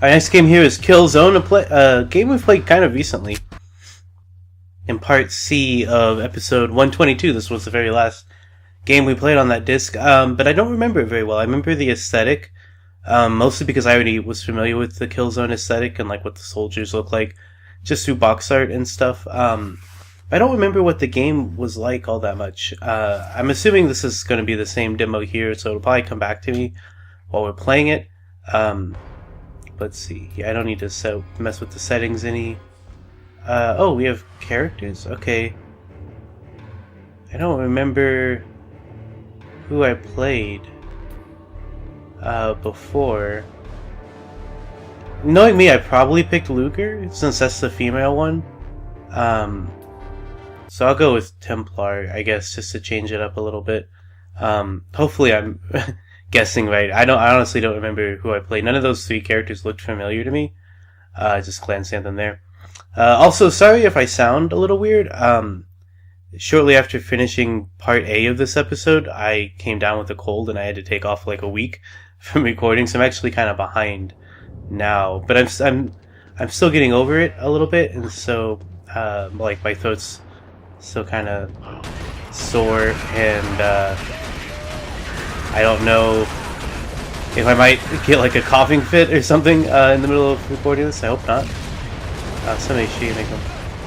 Our next game here is Killzone, a game we've played kind of recently. In part C of episode 122, this was the very last game we played on that disc, but I don't remember it very well. I remember the aesthetic, mostly because I already was familiar with the Killzone aesthetic and like what the soldiers look like, just through box art and stuff. I don't remember what the game was like all that much. I'm assuming this is going to be the same demo here, so it'll probably come back to me while we're playing it. Let's see. Yeah, I don't need to mess with the settings any. Oh, we have characters? Okay. I don't remember who I played before. Knowing me, I probably picked Luger, since that's the female one. So I'll go with Templar, I guess, just to change it up a little bit. Hopefully I'm guessing right. I honestly don't remember who I played. None of those three characters looked familiar to me. Just glancing at them there. Also, sorry if I sound a little weird. Shortly after finishing part A of this episode, I came down with a cold and I had to take off like a week from recording, so I'm actually kind of behind now. But I'm still getting over it a little bit, and so like my throat's still kind of sore, and I don't know if I might get like a coughing fit or something in the middle of recording this. I hope not. Somebody's shooting them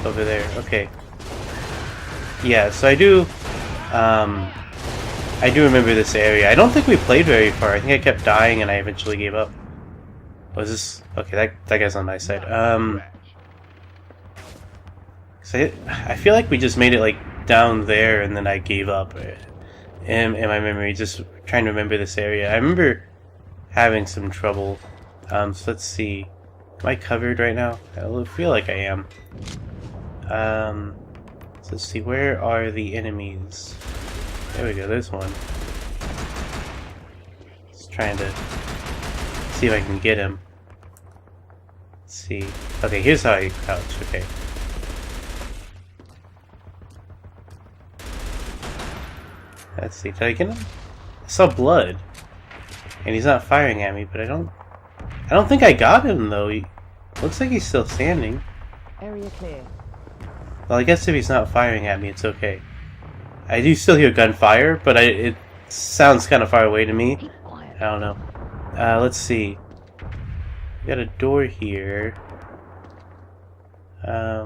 over there. Okay. Yeah, so I do remember this area. I don't think we played very far. I think I kept dying and I eventually gave up. Was this... Okay, that guy's on my side. So I feel like we just made it like down there and then I gave up. In my memory, just trying to remember this area. I remember having some trouble. So let's see. Am I covered right now? I feel like I am. So let's see, where are the enemies? There we go, there's one. Just trying to see if I can get him. Let's see. Okay, here's how I crouch, okay. Let's see, did I get him? I saw blood. And he's not firing at me, but I don't think I got him though. He looks like he's still standing. Area clear. Well, I guess if he's not firing at me, it's okay. I do still hear gunfire, but it sounds kind of far away to me. I don't know. Let's see. We got a door here. How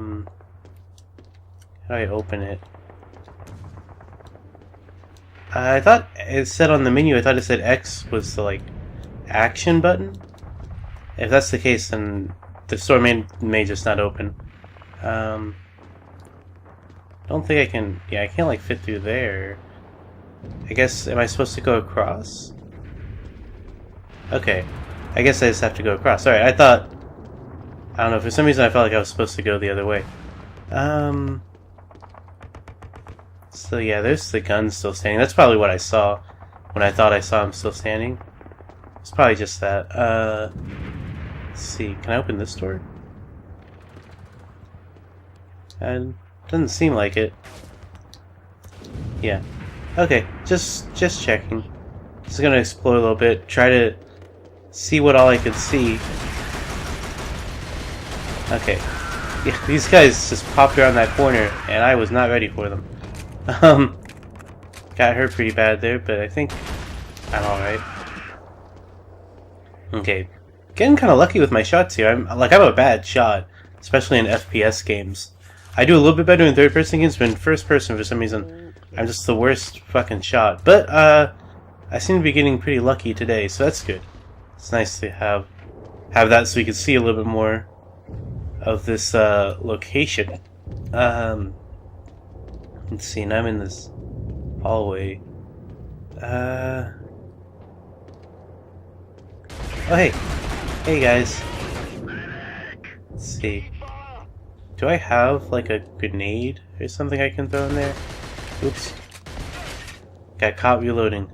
do I open it? I thought it said on the menu, I thought it said X was the, like, action button. If that's the case, then the store may just not open. Don't think I can... Yeah, I can't, like, fit through there. I guess, am I supposed to go across? Okay. I guess I just have to go across. Alright, I thought... I don't know, for some reason I felt like I was supposed to go the other way. So yeah, there's the gun still standing. That's probably what I saw when I thought I saw him still standing. It's probably just that. Let's see, can I open this door? Doesn't seem like it. Yeah. Okay, just checking. Just gonna explore a little bit, try to see what all I could see. Okay. Yeah, these guys just popped around that corner, and I was not ready for them. Got hurt pretty bad there, but I think I'm alright. Okay. Getting kind of lucky with my shots here. I'm a bad shot, especially in FPS games. I do a little bit better in third-person games, but in first-person, for some reason, I'm just the worst fucking shot. But, I seem to be getting pretty lucky today, so that's good. It's nice to have that so we can see a little bit more of this, location. Let's see, and I'm in this hallway. Oh, hey! Hey, guys. Let's see. Do I have, like, a grenade or something I can throw in there? Oops. Got caught reloading.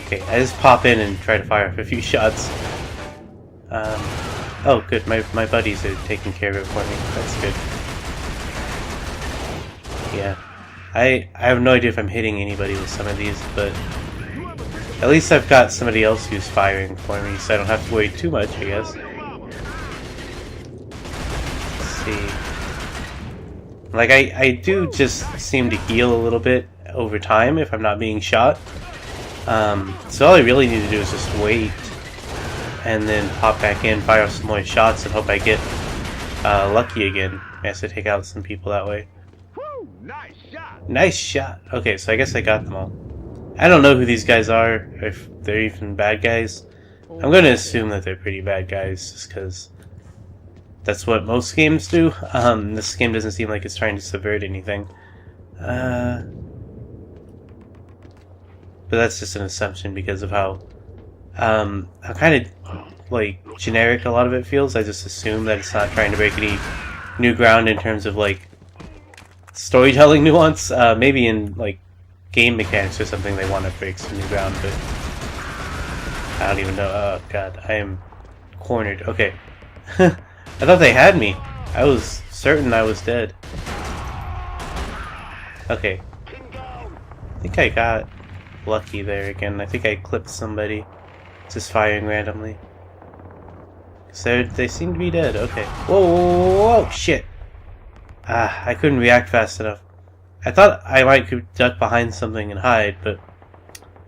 Okay, I just pop in and try to fire off a few shots. Oh, good. My buddies are taking care of it for me. That's good. Yeah. I have no idea if I'm hitting anybody with some of these, but At least I've got somebody else who's firing for me, so I don't have to worry too much, I guess. Let's see. Like, I do just seem to heal a little bit over time if I'm not being shot. So all I really need to do is just wait, and then pop back in, fire off some more shots, and hope I get lucky again. I have to take out some people that way. Nice shot! Nice shot! Okay, so I guess I got them all. I don't know who these guys are, if they're even bad guys. I'm gonna assume that they're pretty bad guys, just because that's what most games do. This game doesn't seem like it's trying to subvert anything. But that's just an assumption because of how kind of like generic a lot of it feels. I just assume that it's not trying to break any new ground in terms of like storytelling nuance. Maybe in like game mechanics or something they want to break some new ground, but I don't even know. Oh god, I am cornered. Okay. I thought they had me. I was certain I was dead. Okay. I think I got lucky there again. I think I clipped somebody just firing randomly. So they seem to be dead. Okay. Whoa, whoa, whoa, whoa, shit. I couldn't react fast enough. I thought I might could duck behind something and hide, but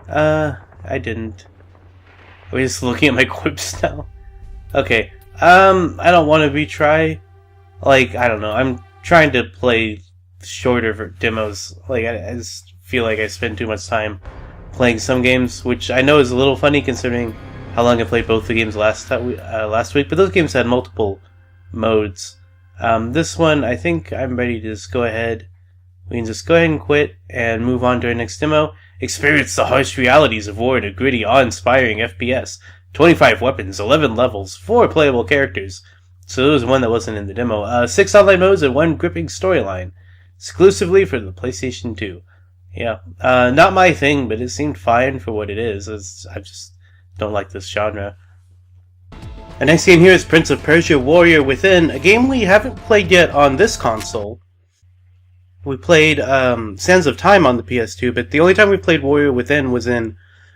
I didn't. Are we just looking at my quips now? Okay. I don't want to retry. Like, I don't know. I'm trying to play shorter demos. Like, I just feel like I spend too much time playing some games, which I know is a little funny considering how long I played both the games last week. But those games had multiple modes. This one, I think I'm ready to just go ahead. We can just go ahead and quit and move on to our next demo. Experience the harsh realities of war in a gritty, awe-inspiring FPS. 25 weapons, 11 levels, 4 playable characters. So there was one that wasn't in the demo. 6 online modes and 1 gripping storyline. Exclusively for the PlayStation 2. Yeah, not my thing, but it seemed fine for what it is. I just don't like this genre. Our next game here is Prince of Persia Warrior Within, a game we haven't played yet on this console. We played Sands of Time on the PS2, but the only time we played Warrior Within was in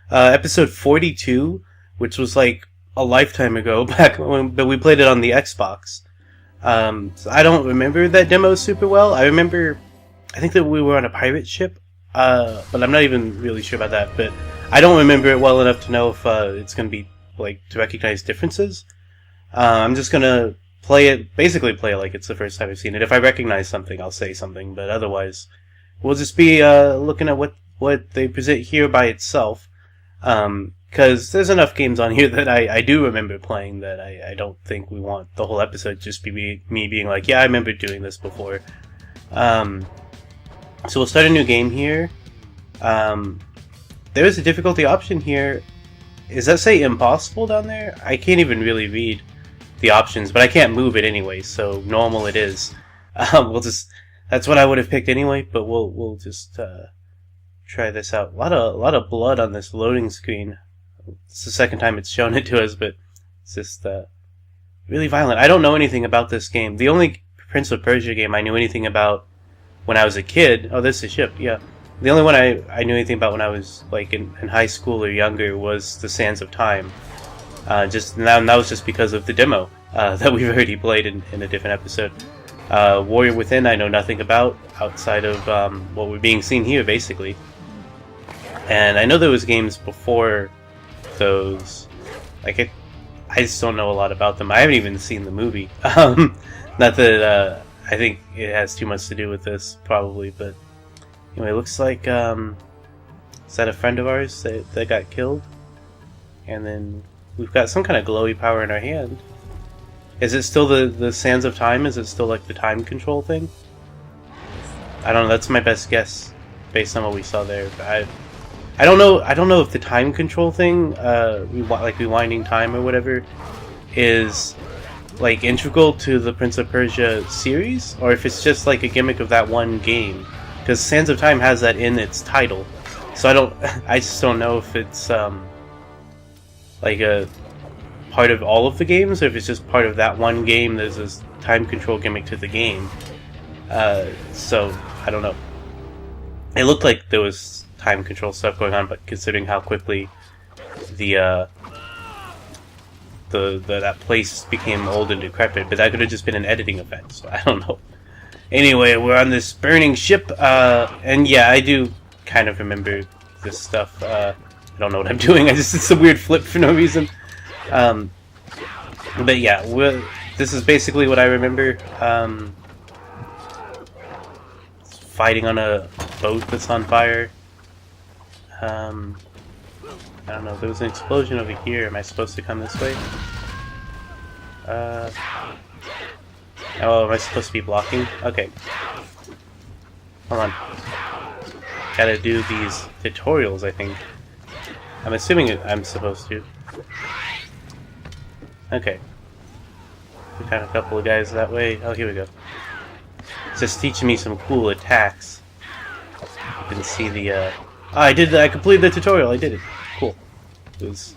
episode 42, which was like a lifetime ago, but we played it on the Xbox. So I don't remember that demo super well. I think that we were on a pirate ship, but I'm not even really sure about that. But I don't remember it well enough to know if it's going to be like to recognize differences. I'm just gonna basically play it like it's the first time I've seen it. If I recognize something, I'll say something, but otherwise, we'll just be looking at what they present here by itself. Because there's enough games on here that I do remember playing that I don't think we want the whole episode just be me being like, yeah, I remember doing this before. So we'll start a new game here. There is a difficulty option here. Does that say impossible down there? I can't even really read the options, but I can't move it anyway, so normal it is. That's what I would have picked anyway, but we'll just try this out. A lot of blood on this loading screen. It's the second time it's shown it to us, but it's just really violent. I don't know anything about this game. The only Prince of Persia game I knew anything about when I was a kid. Oh, this is a ship, yeah. The only one I knew anything about when I was like in high school or younger was the Sands of Time. And that was just because of the demo that we've already played in a different episode. Warrior Within I know nothing about outside of what we're being seen here, basically. And I know there was games before those. I just don't know a lot about them. I haven't even seen the movie. Not that I think it has too much to do with this, probably, but anyway, it looks like is that a friend of ours that got killed? And then we've got some kind of glowy power in our hand. Is it still the Sands of Time? Is it still like the time control thing? I don't know. That's my best guess based on what we saw there. But I don't know. I don't know if the time control thing, like rewinding time or whatever, is like integral to the Prince of Persia series, or if it's just like a gimmick of that one game. Because Sands of Time has that in its title, so I just don't know if it's like a part of all of the games, or if it's just part of that one game. There's this time control gimmick to the game. So I don't know. It looked like there was time control stuff going on, but considering how quickly the that place became old and decrepit, but that could have just been an editing effect, so I don't know. Anyway, we're on this burning ship, and yeah, I do kind of remember this stuff. I don't know what I'm doing, I just did some weird flip for no reason. But yeah, this is basically what I remember. Fighting on a boat that's on fire. I don't know, there was an explosion over here. Am I supposed to come this way? Oh, am I supposed to be blocking? Okay. Hold on. Gotta do these tutorials, I think. I'm assuming I'm supposed to. Okay. We found a couple of guys that way. Oh, here we go. It's just teaching me some cool attacks. You can see the, oh, I completed the tutorial, I did it. Cool. It was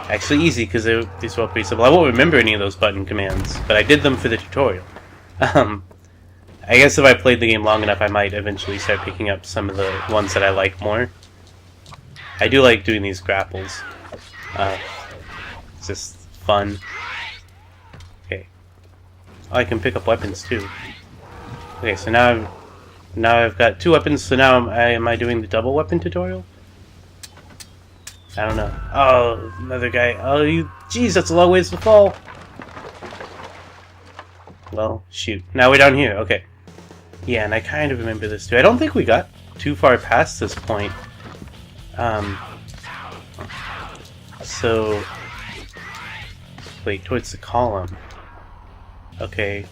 actually easy, because these were all pretty simple. I won't remember any of those button commands, but I did them for the tutorial. I guess if I played the game long enough, I might eventually start picking up some of the ones that I like more. I do like doing these grapples. It's just fun. Okay. Oh, I can pick up weapons too. Okay, so now I've got 2 weapons. So now am I doing the double weapon tutorial? I don't know. Oh, another guy. Oh, jeez, that's a long ways to fall. Well, shoot. Now we're down here. Okay. Yeah, and I kind of remember this too. I don't think we got too far past this point. So wait, towards the column. Okay.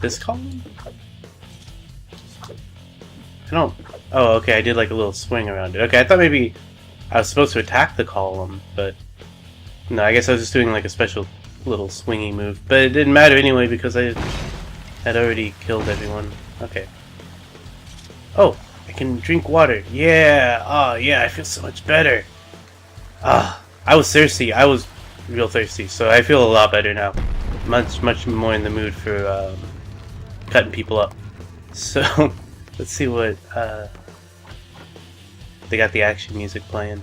This column? I don't... Oh, okay, I did like a little swing around it. Okay, I thought maybe I was supposed to attack the column, but... No, I guess I was just doing like a special little swingy move. But it didn't matter anyway because I had already killed everyone. Okay. Oh, I can drink water. Yeah! Oh, yeah, I feel so much better. Ah, I was thirsty. I was real thirsty, so I feel a lot better now. Much more in the mood for cutting people up. So, let's see what, they got the action music playing.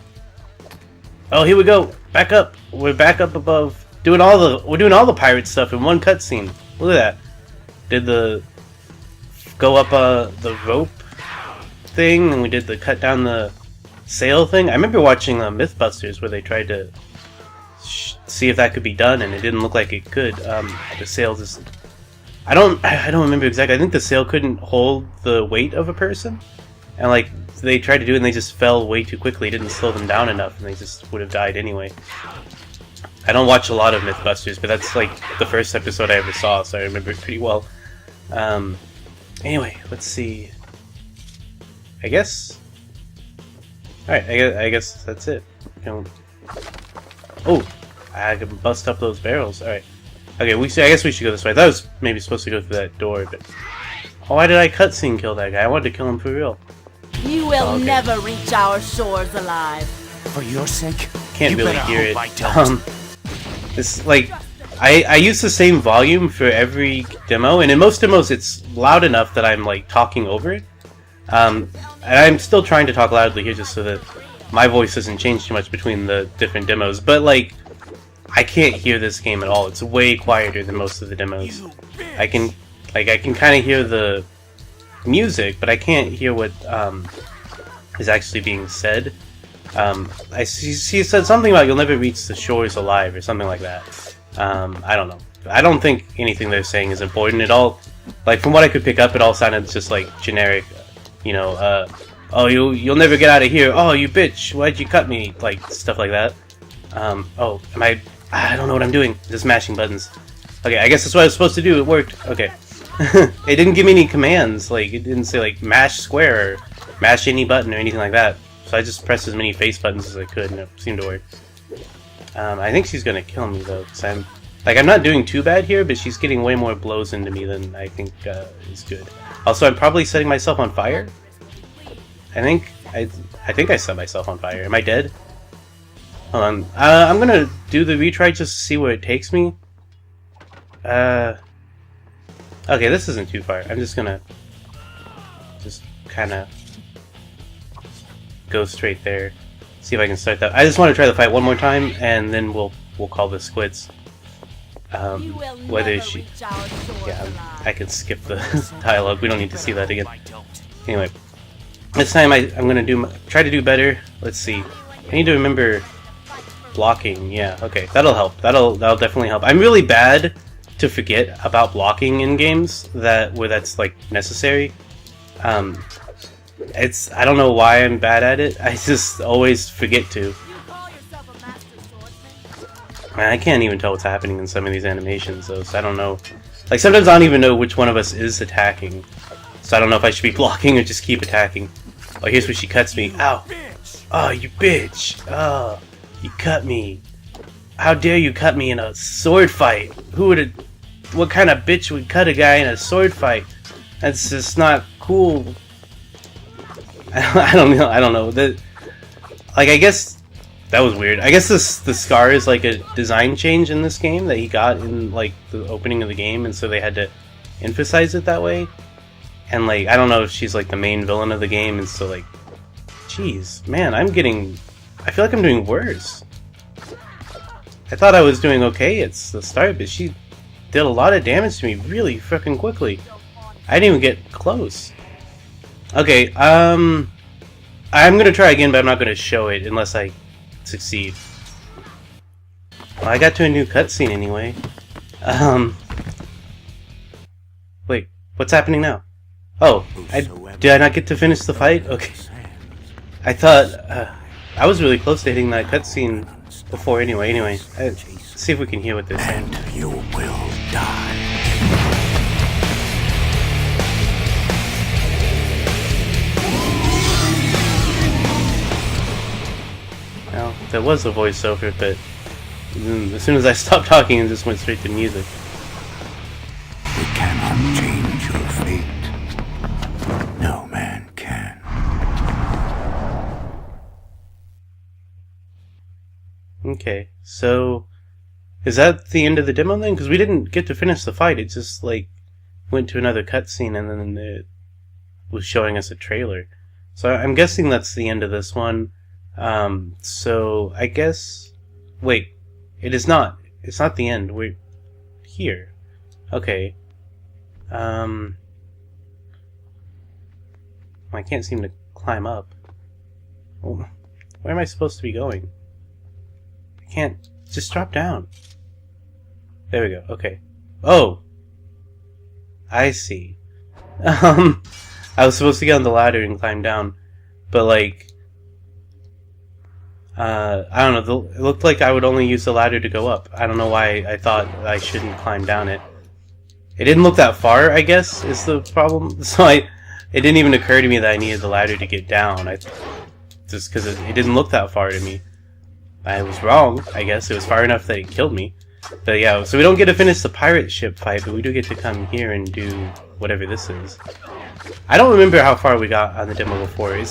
Oh, here we go! Back up! We're back up above. We're doing all the pirate stuff in one cutscene. Look at that. Did the go up the rope thing, and we did the cut down the sail thing. I remember watching Mythbusters where they tried to see if that could be done, and it didn't look like it could. The sail just... I don't remember exactly. I think the sail couldn't hold the weight of a person, and like they tried to do it and they just fell way too quickly. It didn't slow them down enough, and they just would have died anyway. I don't watch a lot of Mythbusters, but that's like the first episode I ever saw, so I remember it pretty well. Anyway, let's see. I guess... Alright, I guess that's it. Oh! I can bust up those barrels. Alright. Okay, I guess we should go this way. I thought I was maybe supposed to go through that door, but... Oh, why did I cutscene kill that guy? I wanted to kill him for real. You will never reach our shores alive. For your sake, can't really hear it. It's like... I use the same volume for every demo, and in most demos it's loud enough that I'm like talking over it. And I'm still trying to talk loudly here just so that my voice doesn't change too much between the different demos, but like, I can't hear this game at all. It's way quieter than most of the demos. I can kind of hear the music, but I can't hear what is actually being said. I see it said something about you'll never reach the shores alive or something like that. I don't know. I don't think anything they're saying is important at all. Like, from what I could pick up, it all sounded just like generic, you know, oh, you'll never get out of here, oh, you bitch, why'd you cut me, like, stuff like that. Oh, I don't know what I'm doing, just mashing buttons. Okay, I guess that's what I was supposed to do, it worked, okay. It didn't give me any commands, like, it didn't say, like, mash square, or mash any button, or anything like that. So I just pressed as many face buttons as I could, and it seemed to work. I think she's gonna kill me, though, because I'm not doing too bad here, but she's getting way more blows into me than I think is good. Also, I'm probably setting myself on fire. I think I set myself on fire. Am I dead? Hold on. I'm gonna do the retry just to see where it takes me. Okay, this isn't too far. I'm just gonna kind of go straight there. See if I can start that. I just want to try the fight one more time, and then we'll call this quits. Whether she... Yeah, I can skip the dialogue. We don't need to see that again. Anyway, this time I'm gonna try to do better. Let's see. I need to remember blocking. Yeah, okay, that'll help. That'll definitely help. I'm really bad to forget about blocking in games where that's like necessary. I don't know why I'm bad at it. I just always forget to. Man, I can't even tell what's happening in some of these animations, though, so I don't know. Like, sometimes I don't even know which one of us is attacking. So I don't know if I should be blocking or just keep attacking. Oh, here's where she cuts me. Ow! Oh, you bitch! Oh, you cut me. How dare you cut me in a sword fight? What kind of bitch would cut a guy in a sword fight? That's just not cool. I don't know. I guess that was weird. I guess the scar is like a design change in this game that he got in like the opening of the game, and so they had to emphasize it that way. And like, I don't know if she's like the main villain of the game, and so like, jeez, man, I feel like I'm doing worse. I thought I was doing okay at the start, but she did a lot of damage to me really freaking quickly. I didn't even get close. Okay, I'm gonna try again, but I'm not gonna show it unless I succeed. Well, I got to a new cutscene anyway. Wait, what's happening now? Oh, did I not get to finish the fight? Okay. I thought, I was really close to hitting that cutscene before anyway. Let's see if we can hear what they're saying. And you will die. Well, there was a voiceover, but as soon as I stopped talking, it just went straight to music. You cannot change your fate. No man can. Okay, so is that the end of the demo then? Because we didn't get to finish the fight. It just like went to another cutscene, and then it was showing us a trailer. So I'm guessing that's the end of this one. So I guess... Wait, it is not. It's not the end. We're here. Okay. I can't seem to climb up. Oh, where am I supposed to be going? I can't... Just drop down. There we go. Okay. Oh! I see. I was supposed to get on the ladder and climb down, but like... I don't know, it looked like I would only use the ladder to go up. I don't know why I thought I shouldn't climb down it. It didn't look that far, I guess, is the problem. So it didn't even occur to me that I needed the ladder to get down. Just because it didn't look that far to me. I was wrong, I guess. It was far enough that it killed me. But yeah, so we don't get to finish the pirate ship fight, but we do get to come here and do whatever this is. I don't remember how far we got on the demo before. It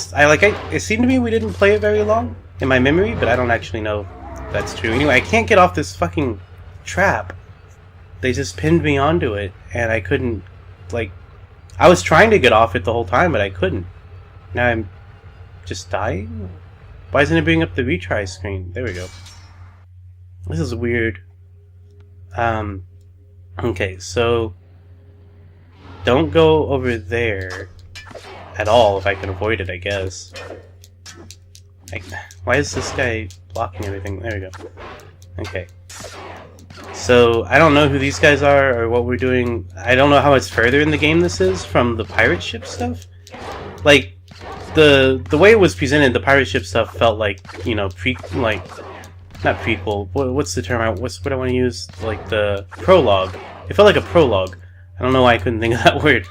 seemed to me we didn't play it very long in my memory, but I don't actually know if that's true. Anyway, I can't get off this fucking trap. They just pinned me onto it, and I couldn't, like... I was trying to get off it the whole time, but I couldn't. Now I'm just dying? Why isn't it bringing up the retry screen? There we go. This is weird. Okay, so... Don't go over there at all if I can avoid it, I guess. Why is this guy blocking everything? There we go. Okay. So, I don't know who these guys are or what we're doing. I don't know how much further in the game this is from the pirate ship stuff. Like, the way it was presented, the pirate ship stuff felt like, you know, not prequel. What's the term? What I want to use? Like the prologue. It felt like a prologue. I don't know why I couldn't think of that word.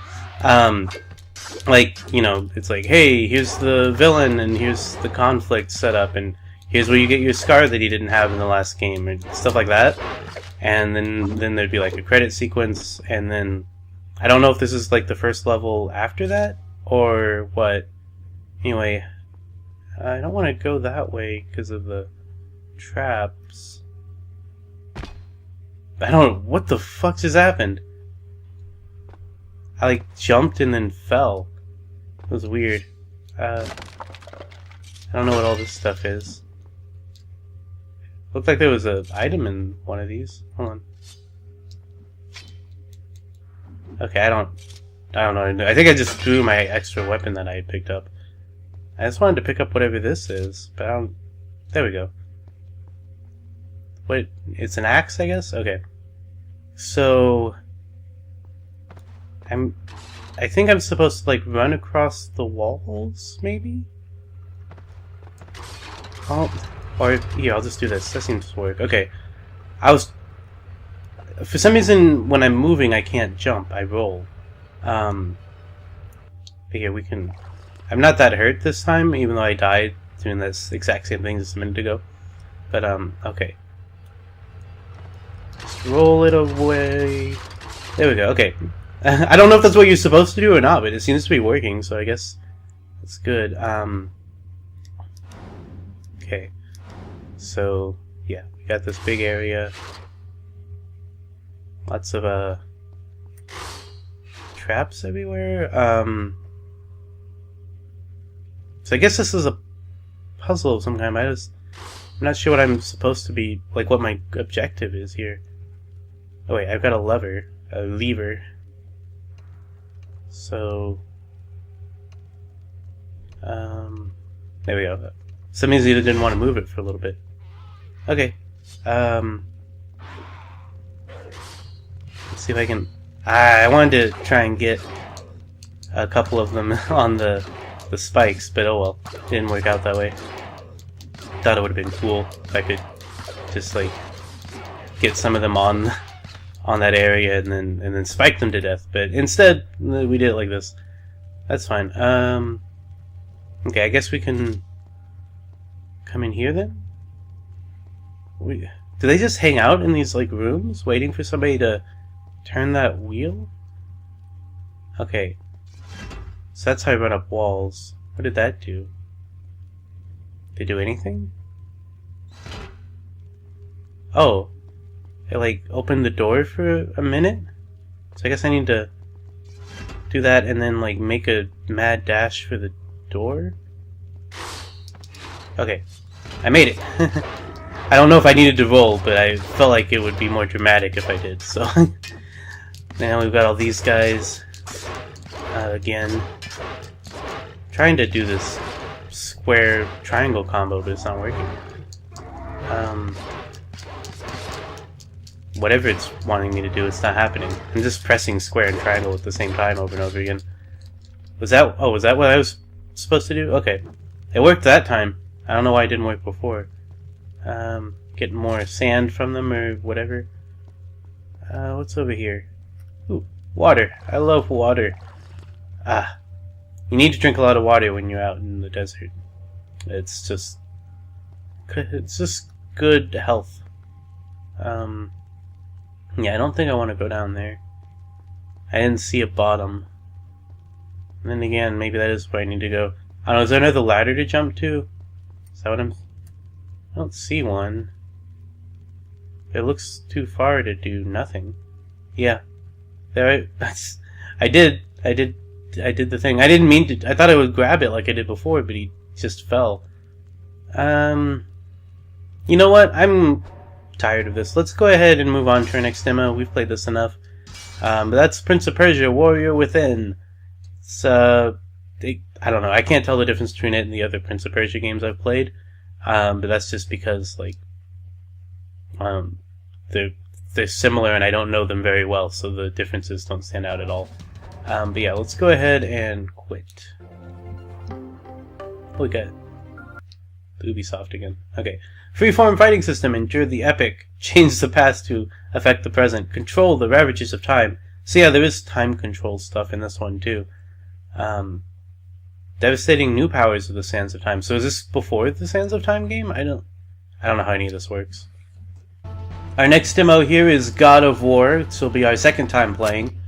Like, you know, it's like, hey, here's the villain, and here's the conflict set up, and here's where you get your scar that he didn't have in the last game, and stuff like that. And then there'd be like a credit sequence, and then I don't know if this is like the first level after that or what. Anyway, I don't want to go that way because of the traps. I don't know what the fuck just happened. I like jumped and then fell. It was weird. I I don't know what all this stuff is. Looked like there was an item in one of these. Hold on. Okay, I don't know. I think I just threw my extra weapon that I had picked up. I just wanted to pick up whatever this is, but I don't... There we go. Wait, it's an axe, I guess? Okay. So... I think I'm supposed to, like, run across the walls, maybe? Oh, or, here, I'll just do this. That seems to work. Okay. For some reason, when I'm moving, I can't jump. I roll. But here, we can... I'm not that hurt this time, even though I died doing this exact same thing just a minute ago. But, okay. Just roll it away. There we go, okay. I don't know if that's what you're supposed to do or not, but it seems to be working, so I guess it's good. Okay. So, yeah, we got this big area. Lots of, traps everywhere. So I guess this is a puzzle of some kind. I'm not sure what I'm supposed to be, like, what my objective is here. Oh wait, I've got a lever. So, there we go. Some means you didn't want to move it for a little bit. Okay. Let's see if I can... I wanted to try and get a couple of them on the spikes, but oh well. It didn't work out that way. Thought it would have been cool if I could just, like, get some of them on that area and then spike them to death, but instead we did it like this. That's fine. Okay, I guess we can come in here then? Do they just hang out in these, like, rooms waiting for somebody to turn that wheel? Okay. So that's how I run up walls. What did that do? Did it do anything? Oh. It, like, opened the door for a minute? So I guess I need to do that and then, like, make a mad dash for the door? Okay. I made it. I don't know if I needed to roll, but I felt like it would be more dramatic if I did, so... Now we've got all these guys. Again. Trying to do this square triangle combo, but it's not working. Whatever it's wanting me to do, it's not happening. I'm just pressing square and triangle at the same time over and over again. Was that what I was supposed to do? Okay. It worked that time. I don't know why it didn't work before. Getting more sand from them or whatever. What's over here? Ooh, water. I love water. You need to drink a lot of water when you're out in the desert. It's just good health. Yeah, I don't think I want to go down there. I didn't see a bottom. And then again, maybe that is where I need to go. I don't know, is there another ladder to jump to? Is that what I don't see one. It looks too far to do nothing. Yeah. There, I did the thing. I didn't mean to. I thought I would grab it like I did before, but he just fell. You know what? I'm tired of this. Let's go ahead and move on to our next demo. We've played this enough. But that's Prince of Persia: Warrior Within. It's I don't know. I can't tell the difference between it and the other Prince of Persia games I've played. But that's just because, like, they're similar and I don't know them very well, so the differences don't stand out at all. But yeah, let's go ahead and quit. Look at Ubisoft again. Okay. Freeform fighting system. Endure the epic. Change the past to affect the present. Control the ravages of time. So yeah, there is time control stuff in this one too. Devastating new powers of the Sands of Time. So is this before the Sands of Time game? I don't know how any of this works. Our next demo here is God of War. This will be our second time playing.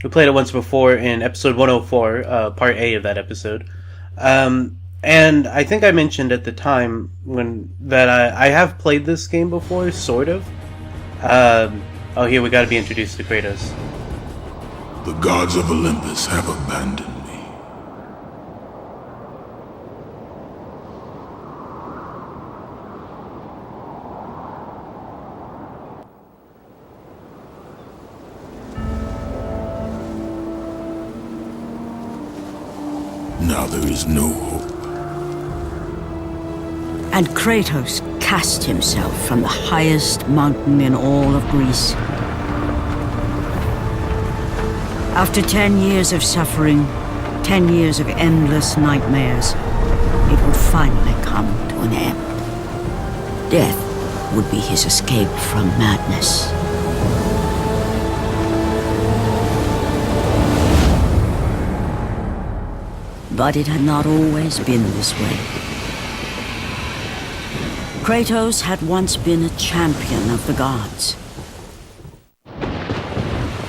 We played it once before in episode 104, part A of that episode. And I think I mentioned at the time that I have played this game before, sort of. Oh, here we gotta be introduced to Kratos. The gods of Olympus have abandoned me. now there is no hope. And Kratos cast himself from the highest mountain in all of Greece. After 10 years of suffering, 10 years of endless nightmares, it would finally come to an end. Death would be his escape from madness. But it had not always been this way. Kratos had once been a champion of the gods.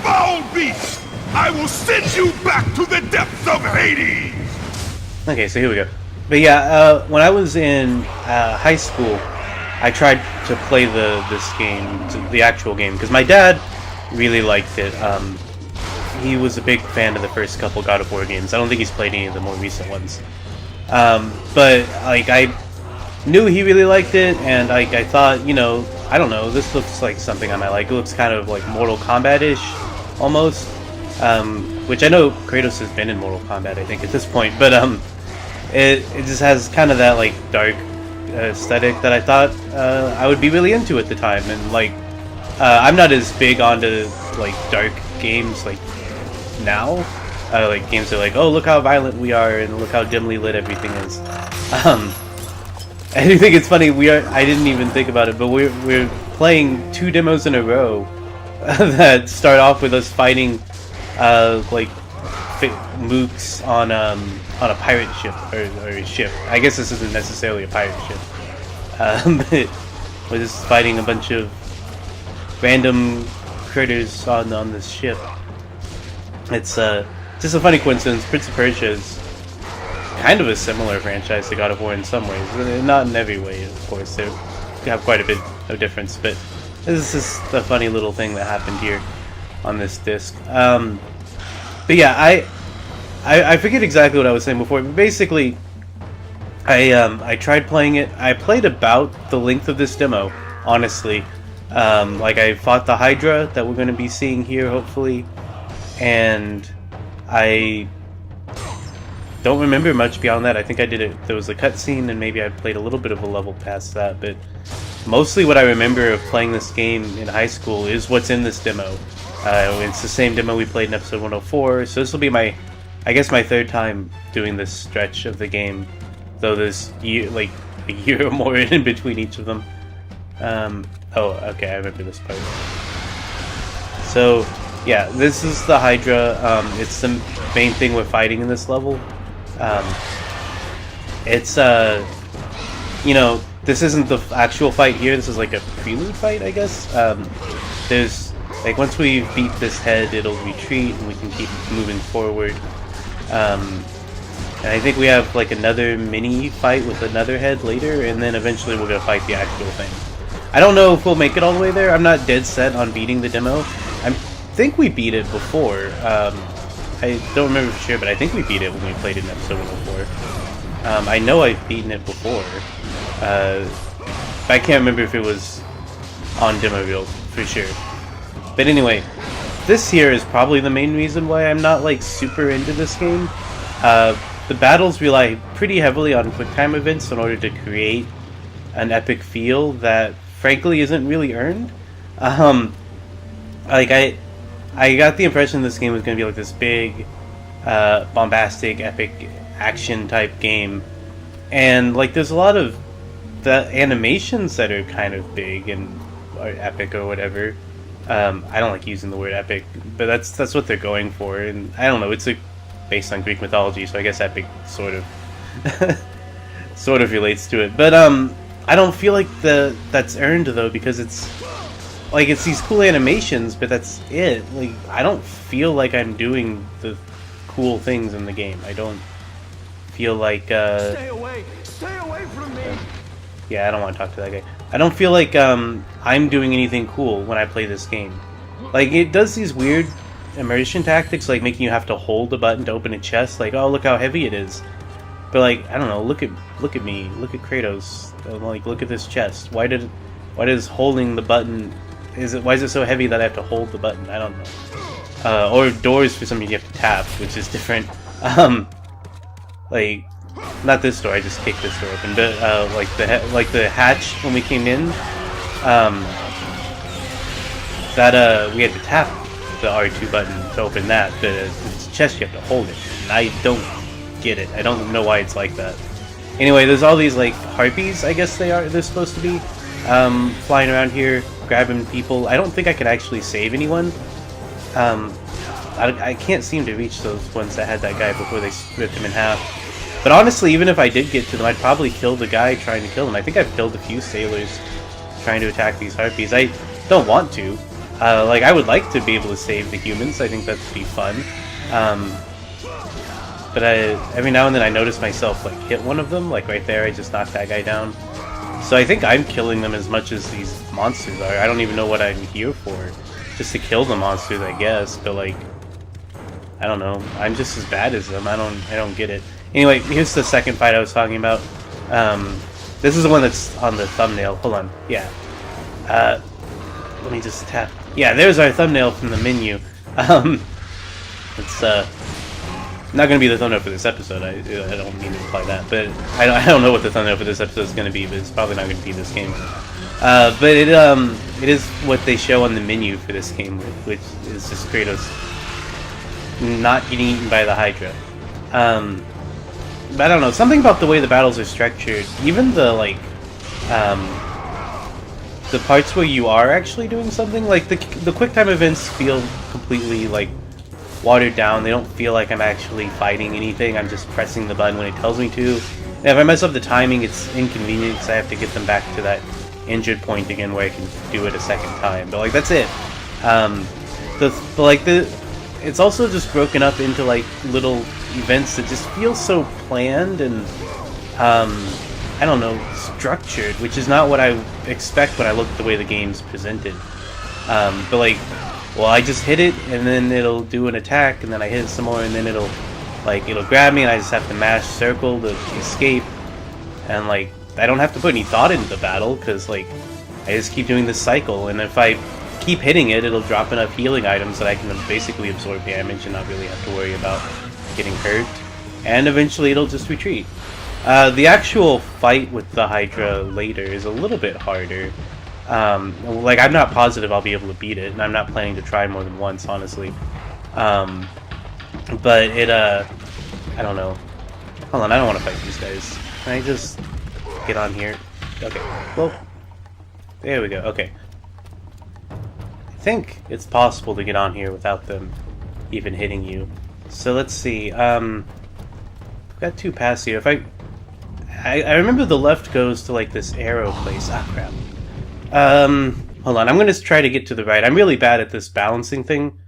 Foul beast! I will send you back to the depths of Hades! Okay, so here we go. But yeah, when I was in high school, I tried to play this game, the actual game, because my dad really liked it. He was a big fan of the first couple God of War games. I don't think he's played any of the more recent ones. But like I knew he really liked it, and I thought, you know, I don't know, this looks like something I might like. It looks kind of like Mortal Kombat-ish, almost. Which I know Kratos has been in Mortal Kombat, I think, at this point. But it just has kind of that like dark aesthetic that I thought I would be really into at the time. And like I'm not as big onto like dark games like now. Like games are like, oh, look how violent we are and look how dimly lit everything is. I think it's funny. I didn't even think about it, but we're playing 2 demos in a row that start off with us fighting like mooks on a pirate ship or a ship. I guess this isn't necessarily a pirate ship. But we're just fighting a bunch of random critters on this ship. It's just a funny coincidence. Prince of Persia is kind of a similar franchise to God of War in some ways. Not in every way, of course. They have quite a bit of difference, but this is just a funny little thing that happened here on this disc. But yeah, I forget exactly what I was saying before, but basically I tried playing it. I played about the length of this demo, honestly. Like I fought the Hydra that we're going to be seeing here, hopefully, and I don't remember much beyond that. I think I did it. There was a cutscene, and maybe I played a little bit of a level past that, but mostly what I remember of playing this game in high school is what's in this demo. It's the same demo we played in episode 104, so this will be I guess my 3rd time doing this stretch of the game, though there's like a year or more in between each of them. Oh, okay, I remember this part. So, yeah, this is the Hydra. It's the main thing we're fighting in this level. It's, you know, this isn't the actual fight here. This is like a prelude fight, I guess. There's, like, once we beat this head, it'll retreat, and we can keep moving forward. And I think we have, like, another mini fight with another head later, and then eventually we're gonna fight the actual thing. I don't know if we'll make it all the way there. I'm not dead set on beating the demo. I think we beat it before. I don't remember for sure, but I think we beat it when we played it in episode 104. I know I've beaten it before. I can't remember if it was on demo reel for sure. But anyway, this here is probably the main reason why I'm not like super into this game. The battles rely pretty heavily on quick time events in order to create an epic feel that frankly isn't really earned. Like I got the impression this game was going to be like this big, bombastic, epic action type game, and like there's a lot of the animations that are kind of big and or epic or whatever. I don't like using the word epic, but that's what they're going for, and I don't know. It's based on Greek mythology, so I guess epic sort of sort of relates to it. But I don't feel like that's earned though, because it's like it's these cool animations, but that's it. Like I don't feel like I'm doing the cool things in the game. I don't feel like stay away from me. Yeah, I don't want to talk to that guy. I don't feel like I'm doing anything cool when I play this game. Like it does these weird immersion tactics, like making you have to hold a button to open a chest. Like, oh, look how heavy it is. But like, I don't know. Look at me. Look at Kratos. Like, look at this chest. Why does holding the button? Why is it so heavy that I have to hold the button? I don't know. Or doors for some reason you have to tap, which is different. like, not this door, I just kicked this door open, but like the hatch when we came in, that we had to tap the R2 button to open that, but it's a chest, you have to hold it, and I don't get it. I don't know why it's like that. Anyway, there's all these like harpies, I guess they're supposed to be, flying around here, grabbing people. I don't think I can actually save anyone. I can't seem to reach those ones that had that guy before they ripped him in half. But honestly, even if I did get to them, I'd probably kill the guy trying to kill him. I think I've killed a few sailors trying to attack these harpies. I don't want to. Like, I would like to be able to save the humans. I think that'd be fun. But every now and then I notice myself, like, hit one of them. Like, right there, I just knocked that guy down. So I think I'm killing them as much as these monsters are. I don't even know what I'm here for. Just to kill the monsters, I guess. But, like, I don't know. I'm just as bad as them. I don't get it. Anyway, here's the second fight I was talking about. This is the one that's on the thumbnail. Hold on. Yeah. Let me just tap. Yeah, there's our thumbnail from the menu. It's not going to be the thumbnail for this episode. I don't mean to imply that, but I don't know what the thumbnail for this episode is going to be, but it's probably not going to be this game. But it is what they show on the menu for this game, which is just Kratos not getting eaten by the Hydra. But I don't know, something about the way the battles are structured, even the like the parts where you are actually doing something, like the quick time events feel completely like watered down. They don't feel like I'm actually fighting anything. I'm just pressing the button when it tells me to. And if I mess up the timing, it's inconvenient because I have to get them back to that injured point again where I can do it a second time. But like that's it. It's also just broken up into like little events that just feel so planned and I don't know, structured, which is not what I expect when I look at the way the game's presented. But like, well, I just hit it and then it'll do an attack, and then I hit it some more and then it'll grab me and I just have to mash circle to escape, and like I don't have to put any thought into the battle because like I just keep doing this cycle, and if I keep hitting it, it'll drop enough healing items that I can basically absorb damage and not really have to worry about getting hurt, and eventually it'll just retreat. The actual fight with the Hydra later is a little bit harder. Like, I'm not positive I'll be able to beat it, and I'm not planning to try more than once, honestly. But it, I don't know. Hold on, I don't want to fight these guys. Can I just get on here? Okay, well, there we go, okay. I think it's possible to get on here without them even hitting you. So let's see, I've got two paths here. If I remember the left goes to like this arrow place. Ah, crap. Hold on, I'm gonna try to get to the right. I'm really bad at this balancing thing,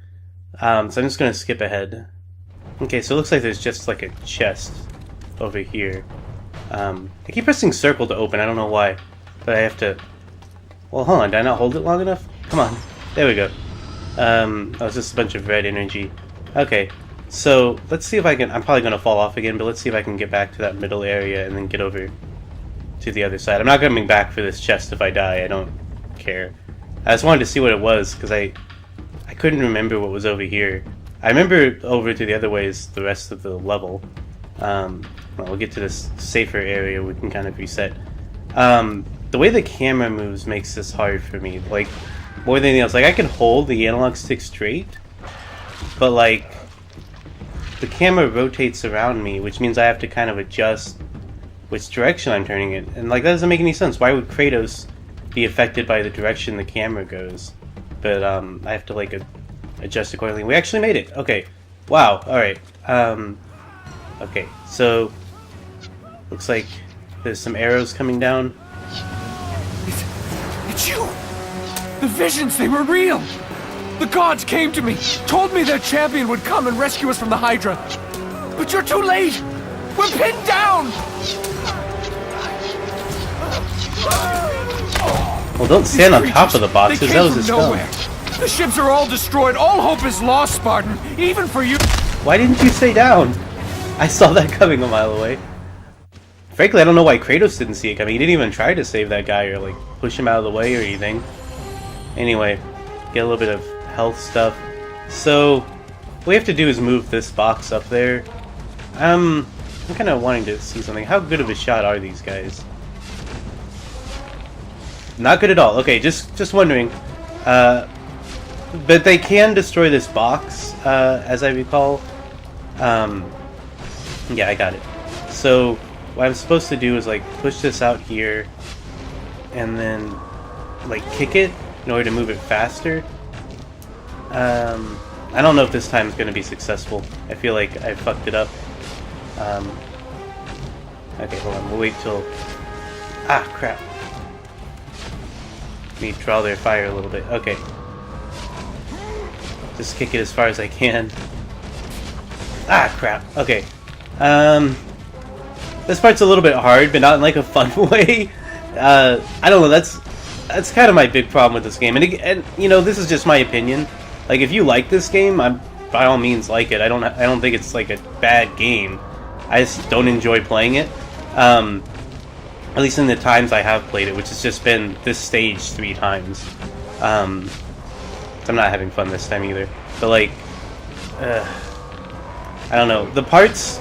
so I'm just gonna skip ahead. Okay, so it looks like there's just like a chest over here. I keep pressing circle to open, I don't know why, but I have to... Well, hold on, did I not hold it long enough? Come on, there we go. Oh, it's just a bunch of red energy. Okay, so let's see if I can... I'm probably gonna fall off again, but let's see if I can get back to that middle area and then get over to the other side. I'm not coming back for this chest if I die, I don't care. I just wanted to see what it was, because I couldn't remember what was over here. I remember over to the other ways the rest of the level. Well, we'll get to this safer area, we can kind of reset. The way the camera moves makes this hard for me, like, more than anything else. Like, I can hold the analog stick straight, but, like, the camera rotates around me, which means I have to kind of adjust which direction I'm turning it. And, like, that doesn't make any sense. Why would Kratos be affected by the direction the camera goes? But, I have to, like, adjust accordingly. We actually made it! Okay. Wow, alright. Okay, so... looks like there's some arrows coming down. It's you! The visions, they were real! The gods came to me, told me their champion would come and rescue us from the Hydra. But you're too late! We're pinned down! Well, don't stand on top of the boxes, that was a spell. The ships are all destroyed, all hope is lost, Spartan, even for you. Why didn't you stay down? I saw that coming a mile away. Frankly, I don't know why Kratos didn't see it coming. He didn't even try to save that guy or, like, push him out of the way or anything. Anyway, get a little bit of health stuff. So, what we have to do is move this box up there. I'm kind of wanting to see something. How good of a shot are these guys? Not good at all. Okay, just wondering. But they can destroy this box, as I recall. Yeah, I got it. So what I'm supposed to do is like push this out here, and then like kick it in order to move it faster. I don't know if this time is going to be successful. I feel like I fucked it up. Okay, hold on. We'll wait till... Ah, crap. Let me draw their fire a little bit. Okay. Just kick it as far as I can. Ah, crap. Okay. This part's a little bit hard, but not in like a fun way. I don't know. That's kind of my big problem with this game. And you know, this is just my opinion. Like, if you like this game, I'm by all means like it. I don't think it's like a bad game. I just don't enjoy playing it. At least in the times I have played it, which has just been this stage 3 times. I'm not having fun this time either. But like, I don't know. The parts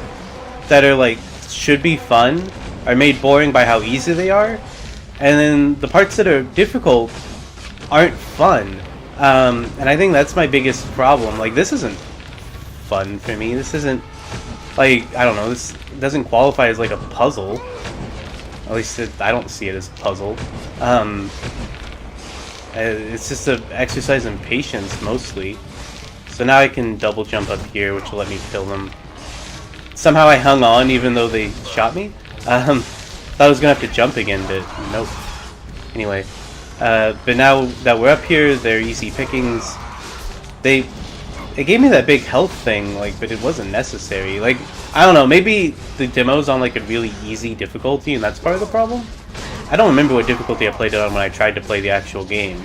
that are like should be fun are made boring by how easy they are, and then the parts that are difficult aren't fun. And I think that's my biggest problem. Like, this isn't fun for me. This isn't, like, I don't know, this doesn't qualify as like a puzzle. At least I don't see it as a puzzle. It's just an exercise in patience, mostly. So now I can double jump up here, which will let me kill them. Somehow I hung on, even though they shot me. Thought I was gonna have to jump again, but nope. Anyway, but now that we're up here, they're easy pickings. It gave me that big health thing, like, but it wasn't necessary. Like, I don't know, maybe the demo's on like a really easy difficulty, and that's part of the problem. I don't remember what difficulty I played it on when I tried to play the actual game.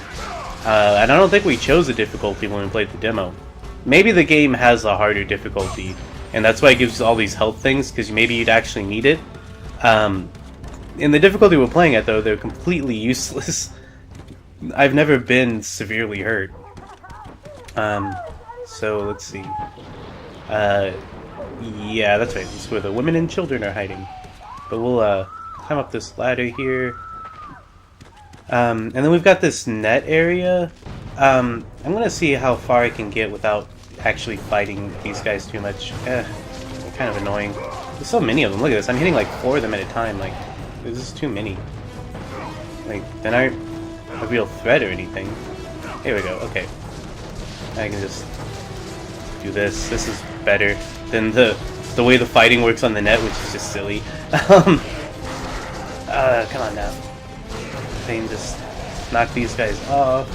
And I don't think we chose a difficulty when we played the demo. Maybe the game has a harder difficulty, and that's why it gives all these health things, because maybe you'd actually need it. In the difficulty we're playing at, though, they're completely useless. I've never been severely hurt. So, let's see. Yeah, that's right. This is where the women and children are hiding. But we'll, climb up this ladder here. And then we've got this net area. I'm gonna see how far I can get without actually fighting these guys too much. They're kind of annoying. There's so many of them. Look at this. I'm hitting like 4 of them at a time. Like, this is too many. Like, they're not a real threat or anything. Here we go. Okay. I can just do this. This is better than the way the fighting works on the net, which is just silly. Come on now. I can just knock these guys off.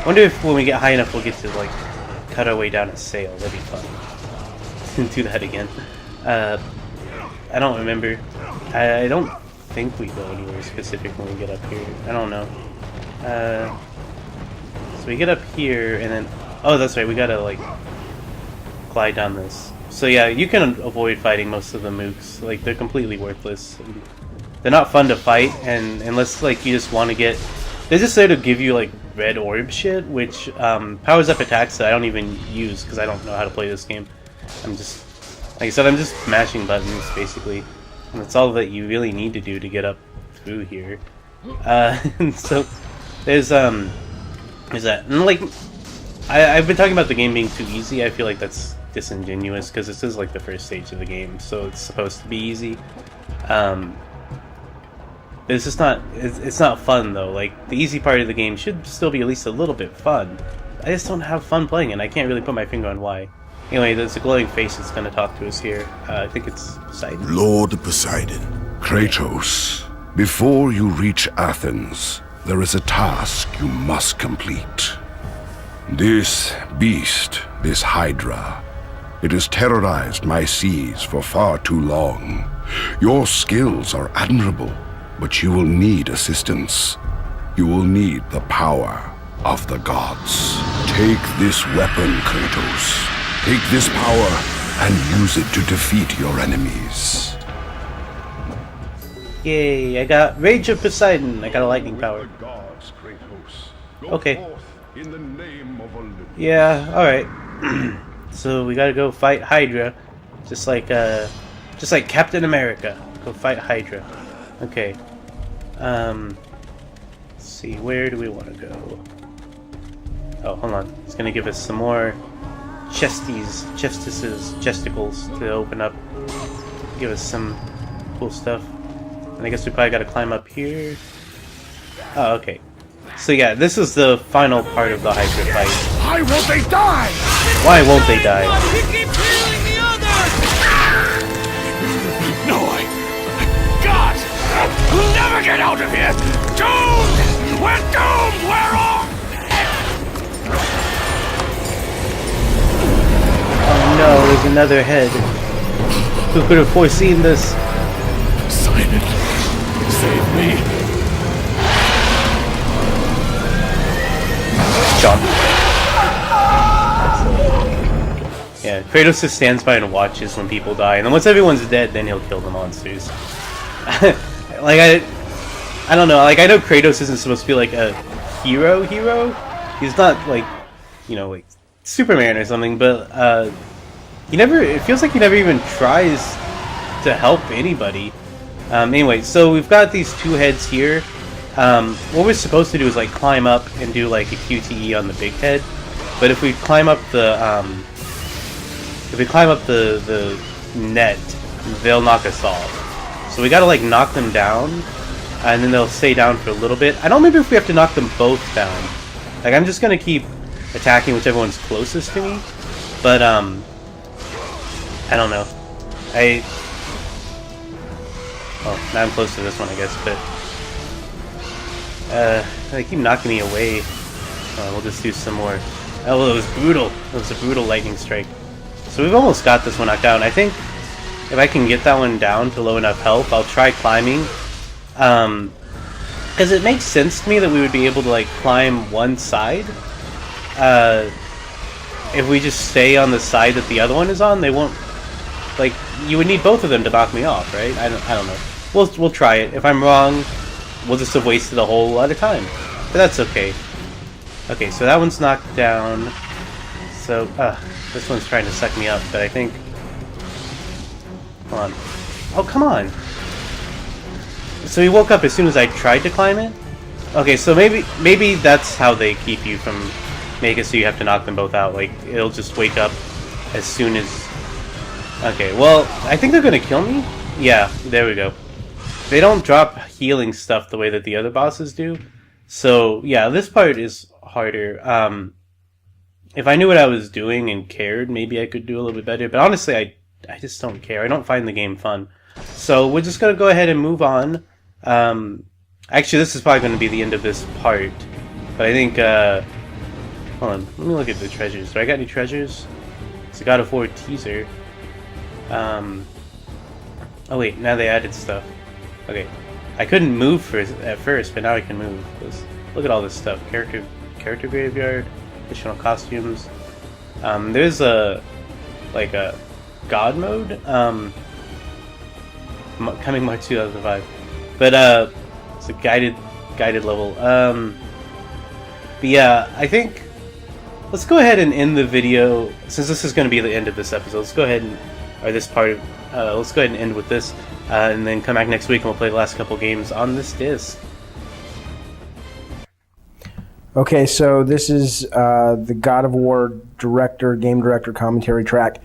I wonder if when we get high enough we'll get to, like, cut our way down a sail. That'd be fun. Do that again. I don't remember. I don't think we go anywhere specific when we get up here. I don't know. So we get up here and then... Oh, that's right. We gotta, like, glide down this. So yeah, you can avoid fighting most of the mooks. Like, they're completely worthless. They're not fun to fight, and unless, like, you just want to get... They just there to give you, like, red orb shit, which powers up attacks that I don't even use because I don't know how to play this game. I'm just... Like I said, I'm just mashing buttons, basically. And that's all that you really need to do to get up through here. And so, there's that. And, like, I've been talking about the game being too easy. I feel like that's disingenuous because this is, like, the first stage of the game, so it's supposed to be easy. It's just not, it's not fun though. Like, the easy part of the game should still be at least a little bit fun. I just don't have fun playing it, and I can't really put my finger on why. Anyway, there's a glowing face that's going to talk to us here. I think it's Poseidon. Lord Poseidon. Kratos, before you reach Athens, there is a task you must complete. This beast, this Hydra, it has terrorized my seas for far too long. Your skills are admirable, but you will need assistance. You will need the power of the gods. Take this weapon, Kratos. Take this power and use it to defeat your enemies. Yay, I got Rage of Poseidon. I got a lightning power. Okay. Yeah, alright. So we gotta go fight Hydra. Just like Just like Captain America. Go fight Hydra. Okay. Let's see, where do we want to go? Oh, hold on. It's gonna give us some more chesticles to open up. Give us some cool stuff. And I guess we probably gotta climb up here. Oh, okay. So yeah, this is the final part of the Hydra fight. Why won't they die? Why won't they die? No, God! We'll never get out of here! Doomed! We're doomed! We're off! Oh no, there's another head. Who could have foreseen this? Sign it. Save me. Jump. Yeah, Kratos just stands by and watches when people die, and then once everyone's dead, then he'll kill the monsters. Like, I don't know, like, I know Kratos isn't supposed to be, like, a hero. He's not, like, you know, like, Superman or something, but, it feels like he never even tries to help anybody. Anyway, so we've got these two heads here. What we're supposed to do is, like, climb up and do, like, a QTE on the big head, but if we climb up the net, they'll knock us off. So we gotta, like, knock them down, and then they'll stay down for a little bit. I don't remember if we have to knock them both down. Like, I'm just gonna keep attacking whichever one's closest to me, but, I don't know. Oh, now I'm close to this one, I guess, but, they keep knocking me away. We'll just do some more. Oh, well, it was brutal. It was a brutal lightning strike. So we've almost got this one knocked down. I think if I can get that one down to low enough health, I'll try climbing. Because it makes sense to me that we would be able to, like, climb one side. If we just stay on the side that the other one is on, they won't... Like, you would need both of them to knock me off, right? I don't know. We'll try it. If I'm wrong, we'll just have wasted a whole lot of time. But that's okay. Okay, so that one's knocked down. So, this one's trying to suck me up, but I think... Hold on. Oh, come on! So he woke up as soon as I tried to climb it? Okay, so maybe that's how they keep you from... Make it so you have to knock them both out. Like, it'll just wake up as soon as... Okay, well, I think they're gonna kill me? Yeah, there we go. They don't drop healing stuff the way that the other bosses do. So, yeah, this part is harder. If I knew what I was doing and cared, maybe I could do a little bit better. But honestly, I just don't care. I don't find the game fun. So we're just going to go ahead and move on. Actually, this is probably going to be the end of this part. But I think... hold on. Let me look at the treasures. Do I got any treasures? It's a God of War teaser. Oh wait, now they added stuff. Okay. I couldn't move at first, but now I can move. Look at all this stuff. Character graveyard. Additional costumes. There's a God mode. Coming March 2005. But it's a guided level. But yeah, I think let's go ahead and end the video since this is going to be the end of this episode. Let's go ahead and let's go ahead and end with this, and then come back next week and we'll play the last couple games on this disc. Okay, so this is the God of War game director commentary track.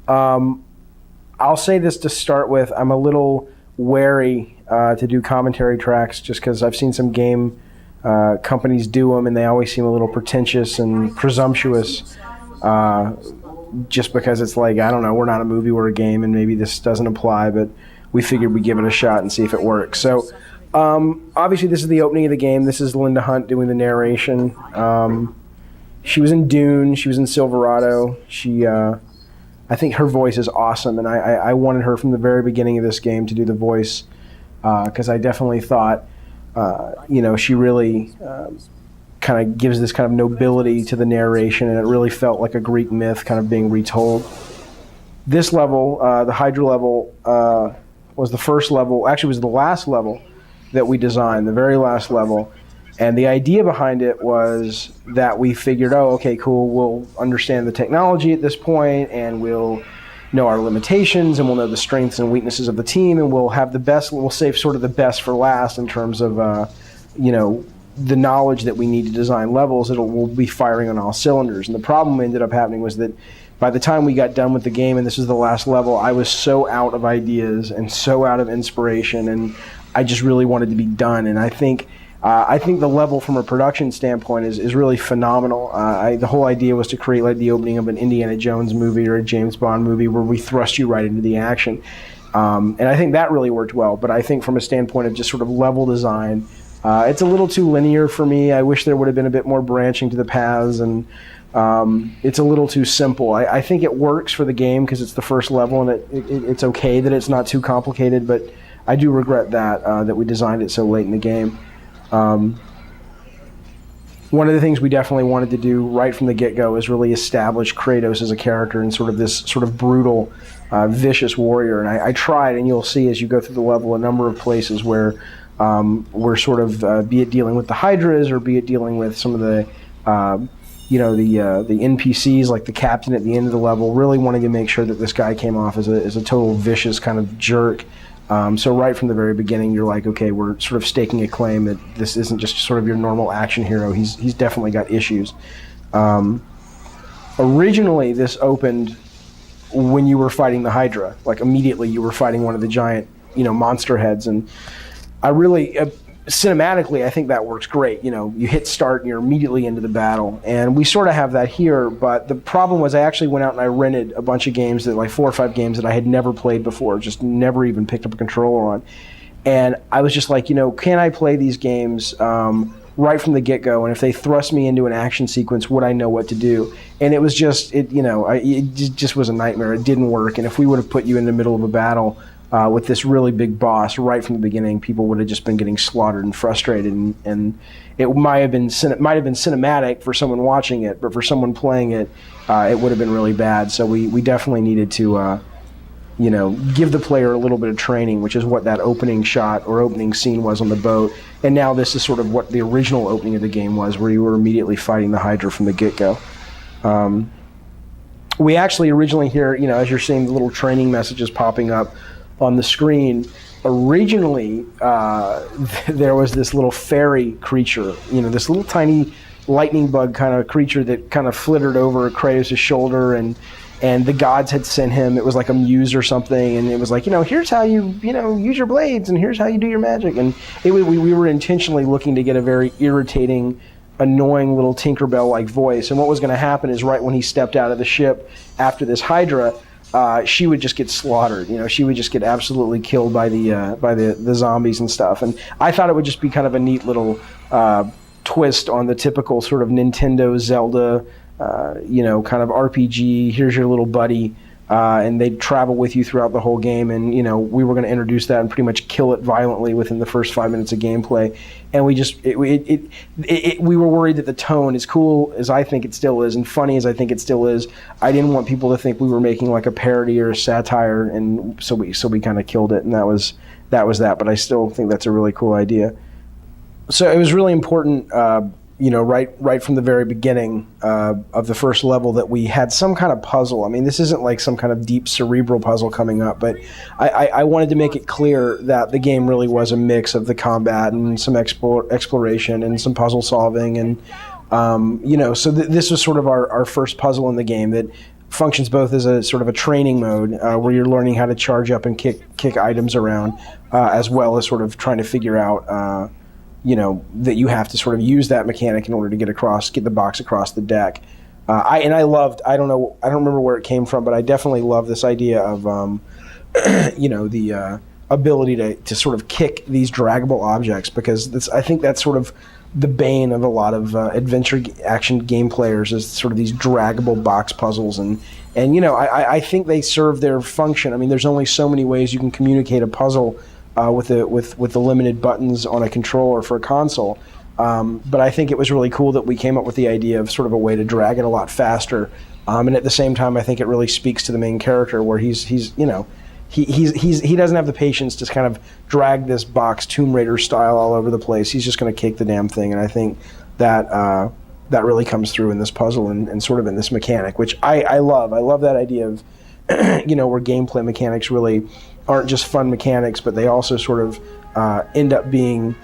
I'll say this to start with. I'm a little wary to do commentary tracks just because I've seen some game companies do them and they always seem a little pretentious and presumptuous just because it's like, I don't know, we're not a movie, we're a game, and maybe this doesn't apply, but we figured we'd give it a shot and see if it works. So obviously this is the opening of the game. This is Linda Hunt doing the narration. She was in Dune. She was in Silverado. I think her voice is awesome, and I wanted her from the very beginning of this game to do the voice because I definitely thought, she really kind of gives this kind of nobility to the narration, and it really felt like a Greek myth kind of being retold. This level, the Hydra level, was the first level, actually was the last level that we designed, the very last level. And the idea behind it was that we figured, oh, okay, cool, we'll understand the technology at this point, and we'll know our limitations, and we'll know the strengths and weaknesses of the team, and we'll have the best. We'll save sort of the best for last in terms of the knowledge that we need to design levels. We'll be firing on all cylinders. And the problem ended up happening was that by the time we got done with the game, and this was the last level, I was so out of ideas and so out of inspiration, and I just really wanted to be done. And I think the level from a production standpoint is really phenomenal. The whole idea was to create like the opening of an Indiana Jones movie or a James Bond movie where we thrust you right into the action. And I think that really worked well. But I think from a standpoint of just sort of level design, it's a little too linear for me. I wish there would have been a bit more branching to the paths, and it's a little too simple. I think it works for the game because it's the first level, and it's okay that it's not too complicated, but I do regret that we designed it so late in the game. One of the things we definitely wanted to do right from the get-go is really establish Kratos as a character and sort of this sort of brutal, vicious warrior. And I tried, and you'll see as you go through the level, a number of places where we're sort of, be it dealing with the Hydras or be it dealing with some of the, the NPCs, like the captain at the end of the level, really wanting to make sure that this guy came off as a total vicious kind of jerk. So right from the very beginning, you're like, okay, we're sort of staking a claim that this isn't just sort of your normal action hero. He's definitely got issues. Originally, this opened when you were fighting the Hydra. Like immediately, you were fighting one of the giant, monster heads, and I really, cinematically, I think that works great. You hit start and you're immediately into the battle. And we sort of have that here, but the problem was I actually went out and I rented a bunch of games, like 4 or 5 games that I had never played before, just never even picked up a controller on. And I was just like, can I play these games right from the get-go? And if they thrust me into an action sequence, would I know what to do? And it was just, it just was a nightmare. It didn't work. And if we would have put you in the middle of a battle with this really big boss right from the beginning, people would have just been getting slaughtered and frustrated, and it might have been cinematic for someone watching it, but for someone playing it, it would have been really bad. So we definitely needed to give the player a little bit of training, which is what that opening shot or opening scene was on the boat. And now this is sort of what the original opening of the game was, where you were immediately fighting the Hydra from the get-go. We actually originally hear, as you're seeing the little training messages popping up on the screen, originally there was this little fairy creature, this little tiny lightning bug kind of creature that kind of flittered over Kratos' shoulder, and the gods had sent him. It was like a muse or something, and it was like, here's how you use your blades, and here's how you do your magic. And we were intentionally looking to get a very irritating, annoying little Tinkerbell-like voice. And what was going to happen is right when he stepped out of the ship after this Hydra, she would just get slaughtered. She would just get absolutely killed by the zombies and stuff. And I thought it would just be kind of a neat little twist on the typical sort of Nintendo Zelda, kind of RPG. Here's your little buddy, and they'd travel with you throughout the whole game. And we were going to introduce that and pretty much kill it violently within the first 5 minutes of gameplay. And we were worried that the tone, as cool as I think it still is and funny as I think it still is, I didn't want people to think we were making like a parody or a satire, and so we kind of killed it, and that was that. But I still think that's a really cool idea. So it was really important, right from the very beginning of the first level, that we had some kind of puzzle. I mean, this isn't like some kind of deep cerebral puzzle coming up, but I wanted to make it clear that the game really was a mix of the combat and some exploration and some puzzle solving, and so this was sort of our first puzzle in the game that functions both as a sort of a training mode where you're learning how to charge up and kick items around, as well as sort of trying to figure out that you have to sort of use that mechanic in order to get the box across the deck. I don't remember where it came from, but I definitely love this idea of, the ability to sort of kick these draggable objects, because I think that's sort of the bane of a lot of adventure action game players, is sort of these draggable box puzzles. And I think they serve their function. I mean, there's only so many ways you can communicate a puzzle with the limited buttons on a controller for a console, but I think it was really cool that we came up with the idea of sort of a way to drag it a lot faster, and at the same time, I think it really speaks to the main character, where he doesn't have the patience to kind of drag this box Tomb Raider style all over the place. He's just going to kick the damn thing, and I think that really comes through in this puzzle and sort of in this mechanic, which I love. I love that idea of where gameplay mechanics really aren't just fun mechanics, but they also sort of end up being,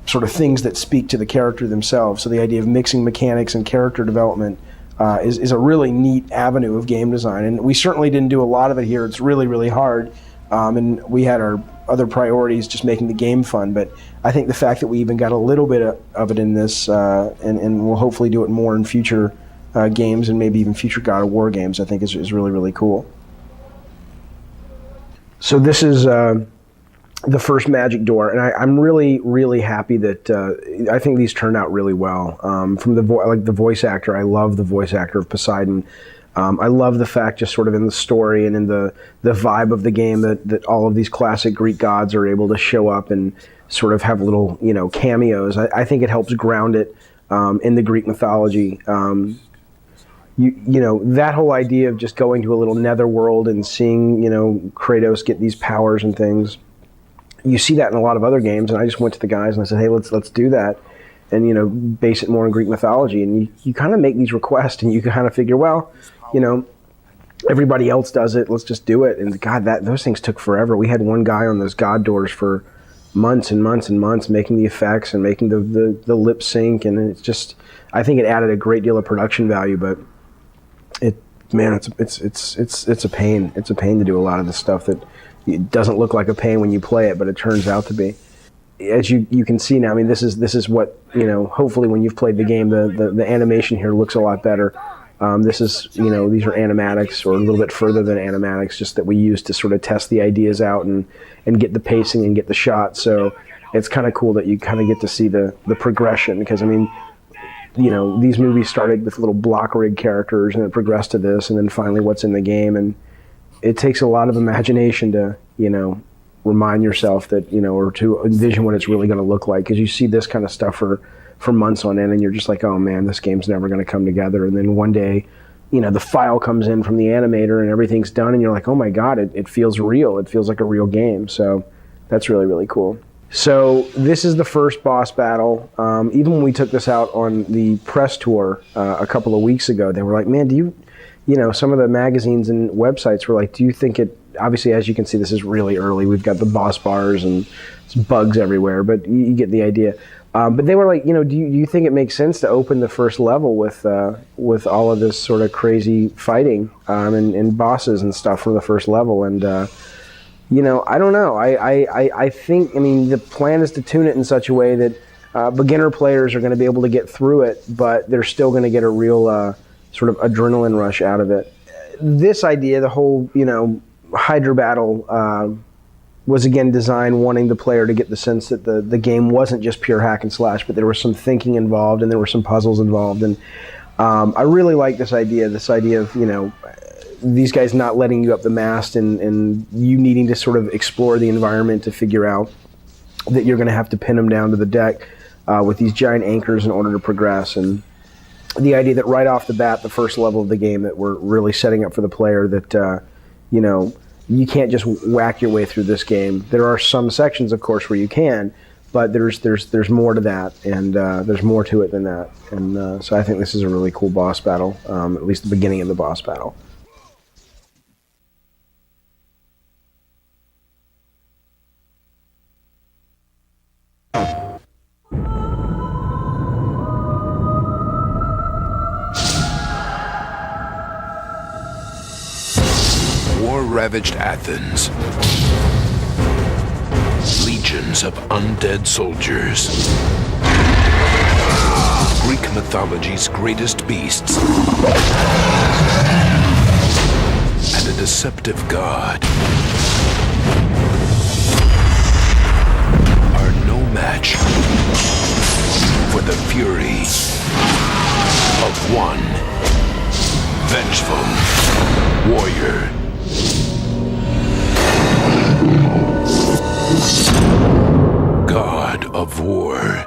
sort of things that speak to the character themselves. So the idea of mixing mechanics and character development is a really neat avenue of game design. And we certainly didn't do a lot of it here. It's really, really hard. And we had our other priorities, just making the game fun. But I think the fact that we even got a little bit of it in this, and we'll hopefully do it more in future games and maybe even future God of War games, I think is really, really cool. So this is the first magic door, and I'm really, really happy that I think these turned out really well. From the voice actor, I love the voice actor of Poseidon. I love the fact, just sort of in the story and in the vibe of the game, that all of these classic Greek gods are able to show up and sort of have little, cameos. I think it helps ground it in the Greek mythology. That whole idea of just going to a little netherworld and seeing, Kratos get these powers and things. You see that in a lot of other games, and I just went to the guys and I said, hey, let's do that, and base it more in Greek mythology. And you kind of make these requests, and you kind of figure, well, everybody else does it, let's just do it. And God, those things took forever. We had one guy on those god doors for months and months and months, making the effects and making the lip sync, and it's just, I think it added a great deal of production value. But it's a pain. It's a pain to do a lot of the stuff that it doesn't look like a pain when you play it, but it turns out to be. As you can see now, I mean, this is what, hopefully when you've played the game, the animation here looks a lot better. This is, these are animatics, or a little bit further than animatics, just that we use to sort of test the ideas out and get the pacing and get the shot. So it's kind of cool that you kind of get to see the progression, because, I mean, these movies started with little block rig characters, and it progressed to this, and then finally what's in the game. And it takes a lot of imagination to, remind yourself that, or to envision what it's really going to look like, because you see this kind of stuff for months on end, and you're just like, oh man, this game's never going to come together. And then one day, the file comes in from the animator and everything's done, and you're like, oh my God, it feels real. It feels like a real game. So that's really, really cool. So this is the first boss battle. Even when we took this out on the press tour a couple of weeks ago, they were like, man, some of the magazines and websites were like, do you think it, obviously, as you can see, this is really early. We've got the boss bars and bugs everywhere, but you get the idea. But they were like, do you think it makes sense to open the first level with all of this sort of crazy fighting and bosses and stuff from the first level? And I don't know. I think, the plan is to tune it in such a way that beginner players are going to be able to get through it, but they're still going to get a real sort of adrenaline rush out of it. This idea, the whole, Hydra battle, was again designed wanting the player to get the sense that the game wasn't just pure hack and slash, but there was some thinking involved and there were some puzzles involved. And I really like this idea of, these guys not letting you up the mast and you needing to sort of explore the environment to figure out that you're going to have to pin them down to the deck with these giant anchors in order to progress. And the idea that right off the bat, the first level of the game, that we're really setting up for the player that, you can't just whack your way through this game. There are some sections, of course, where you can, but there's more to that, and there's more to it than that. And so I think this is a really cool boss battle, at least the beginning of the boss battle. War-ravaged Athens. Legions of undead soldiers. Greek mythology's greatest beasts. And a deceptive god are no match for the fury of one vengeful warrior. God of War.